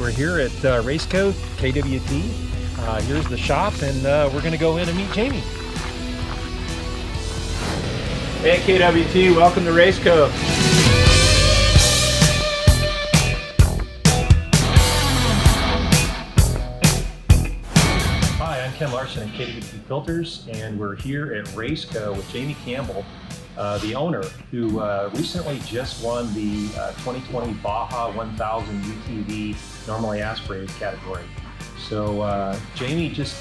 we're here at RaceCo, KWT. Here's the shop, and we're going to go in and meet Jamie. Hey KWT, welcome to RaceCo. Hi, I'm Ken Larson at KWT Filters, and we're here at RaceCo with Jamie Campbell, the owner, who recently just won the 2020 Baja 1000 UTV normally aspirated category. So Jamie, just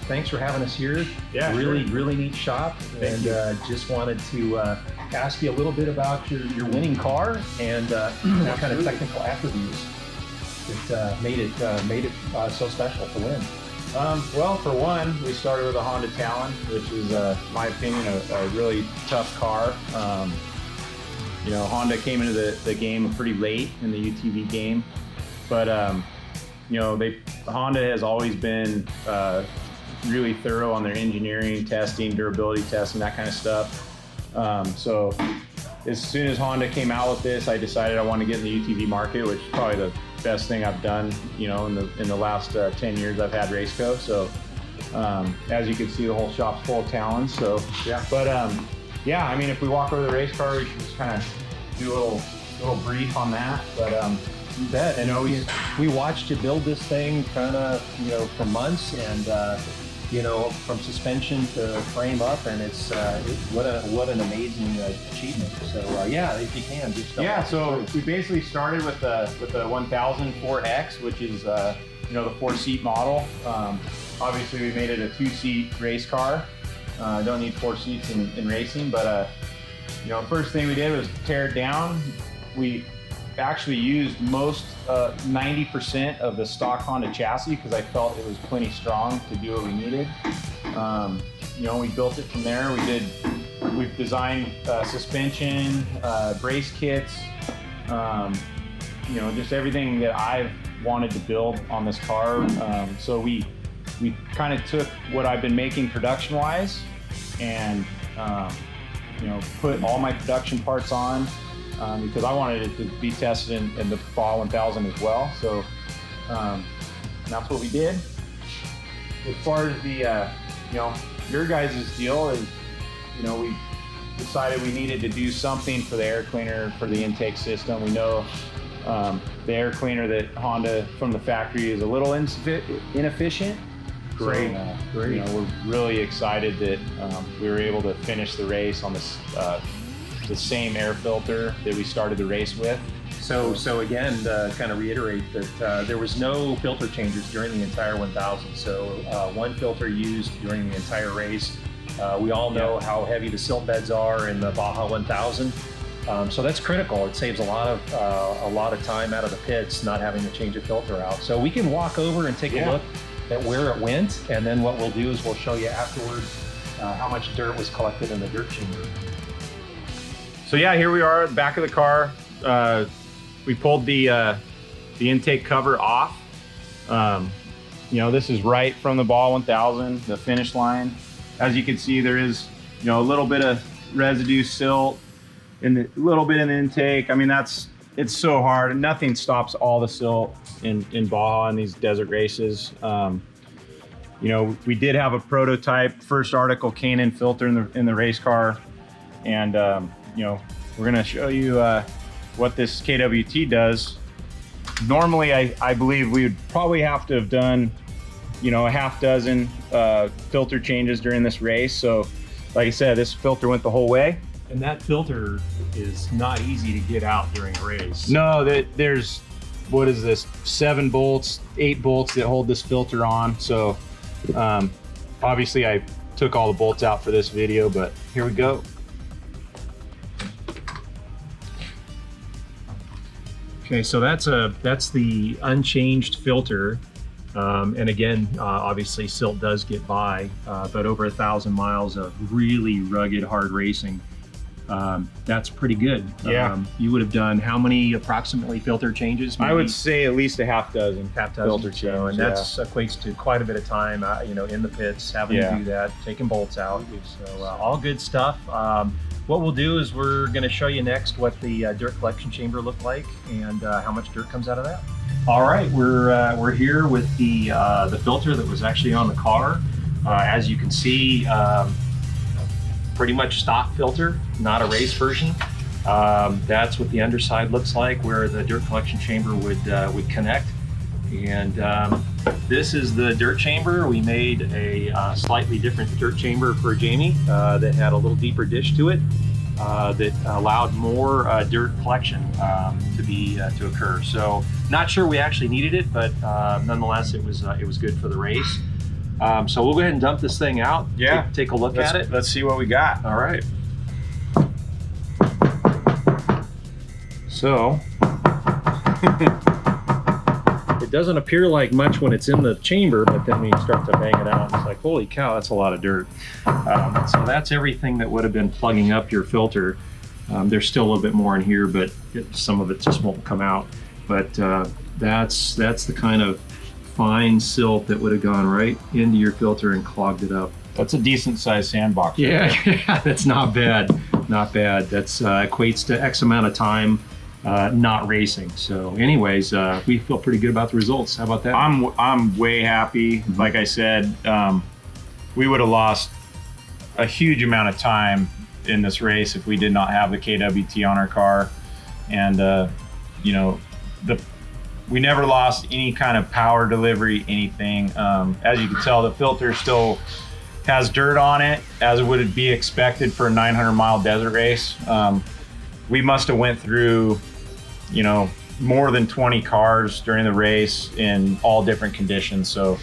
thanks for having us here. Yeah, really neat shop. And just wanted to ask you a little bit about your winning car and what kind of technical attributes that made it so special to win. Well, for one, we started with a Honda Talon, which is, in my opinion, a really tough car. You know, Honda came into the game pretty late in the UTV game, but you know, Honda has always been really thorough on their engineering testing, durability testing, that kind of stuff. So as soon as Honda came out with this, I decided I wanted to get in the UTV market, which is probably the best thing I've done, you know, in the last 10 years I've had RaceCo. So as you can see, the whole shop's full of Talons. So yeah, but yeah, I mean, if we walk over the race car, we should just kind of do a little brief on that. But you bet. And you know, we watched you build this thing kind of, you know, for months, and you know, from suspension to frame up, and it's what an amazing achievement. So yeah, if you can just so we basically started with the 1000 4X, which is you know, the 4-seat model. Obviously, we made it a 2-seat race car. Don't need 4 seats in racing, but you know, first thing we did was tear it down. We actually used most 90% of the stock Honda chassis because I felt it was plenty strong to do what we needed. You know, we built it from there. We've designed suspension, brace kits, you know, just everything that I've wanted to build on this car. So we kind of took what I've been making production wise and you know, put all my production parts on. Because I wanted it to be tested in the Baja 1000 as well. So that's what we did. As far as the, you know, your guys' deal is, you know, we decided we needed to do something for the air cleaner for the intake system. We know the air cleaner that Honda from the factory is a little inefficient. Great, so, great. You know, we're really excited that we were able to finish the race on this the same air filter that we started the race with. So again, kind of reiterate that there was no filter changes during the entire 1000. So one filter used during the entire race. We all know how heavy the silt beds are in the Baja 1000. So that's critical. It saves a lot of time out of the pits not having to change a filter out. So we can walk over and take a look at where it went, and then what we'll do is we'll show you afterwards how much dirt was collected in the dirt chamber. So yeah, here we are at the back of the car. We pulled the intake cover off. You know, this is right from the Baja 1000, the finish line. As you can see, there is, you know, a little bit of residue silt in a little bit in the intake. I mean, it's so hard. Nothing stops all the silt in Baja in these desert races. You know, we did have a prototype first article K&N filter in the race car, and you know, we're gonna show you what this KWT does. Normally, I believe we would probably have to have done, you know, a half dozen filter changes during this race. So, like I said, this filter went the whole way. And that filter is not easy to get out during a race. No, there's, what is this, 7 bolts, 8 bolts that hold this filter on. So, obviously, I took all the bolts out for this video, but here we go. Okay, so that's the unchanged filter, and again, obviously silt does get by, but over 1,000 miles of really rugged, hard racing, that's pretty good. Yeah. You would have done how many approximately filter changes? Maybe? I would say at least a half dozen filter changes, and that equates to quite a bit of time, you know, in the pits, having to do that, taking bolts out. So all good stuff. What we'll do is we're going to show you next what the dirt collection chamber looked like and how much dirt comes out of that. All right, we're here with the filter that was actually on the car. As you can see, pretty much stock filter, not a race version. That's what the underside looks like, where the dirt collection chamber would connect. And this is the dirt chamber. We made a slightly different dirt chamber for Jamie that had a little deeper dish to it that allowed more dirt collection to occur. So not sure we actually needed it, but nonetheless it was good for the race. So we'll go ahead and dump this thing out. Yeah, take a look at it. Let's see what we got. All right. So it doesn't appear like much when it's in the chamber, but then we start to bang it out, it's like, holy cow, that's a lot of dirt. So that's everything that would have been plugging up your filter. There's still a little bit more in here, but some of it just won't come out. But that's the kind of fine silt that would have gone right into your filter and clogged it up. that's a decent sized sandbox. Yeah, yeah, that's not bad. Not bad. That's equates to X amount of time not racing. So anyways, we feel pretty good about the results. How about that? I'm way happy. Like I said, we would have lost a huge amount of time in this race if we did not have the KWT on our car. And you know, we never lost any kind of power delivery, anything. As you can tell, the filter still has dirt on it, as would be expected for a 900-mile desert race. We must have went through, you know, more than 20 cars during the race in all different conditions. So,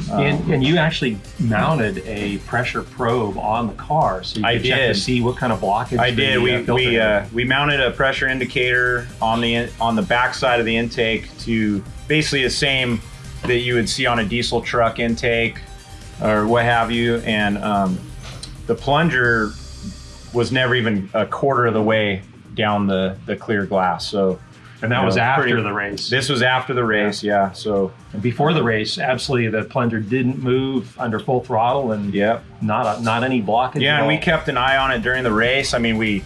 and you actually mounted a pressure probe on the car, so you could check to see what kind of blockage. I did. We mounted a pressure indicator on the back side of the intake to basically the same that you would see on a diesel truck intake or what have you. And the plunger was never even a quarter of the way down the clear glass. So, and that was after the race. This was after the race, yeah. So, and before the race, absolutely, the plunger didn't move under full throttle, and not any blockage. Yeah, at and all. we kept an eye on it during the race. I mean, we'd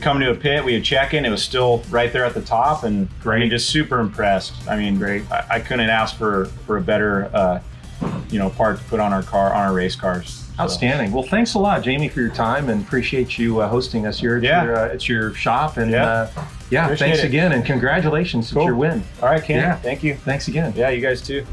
come to a pit, we'd check in, it was still right there at the top, and I mean, just super impressed. I mean, great. I couldn't ask for a better part to put on our race cars. Outstanding. Well, thanks a lot, Jamie, for your time, and appreciate you hosting us here at your shop. And thanks again, and congratulations on your win. All right, Ken. Yeah. Thank you. Thanks again. Yeah, you guys too.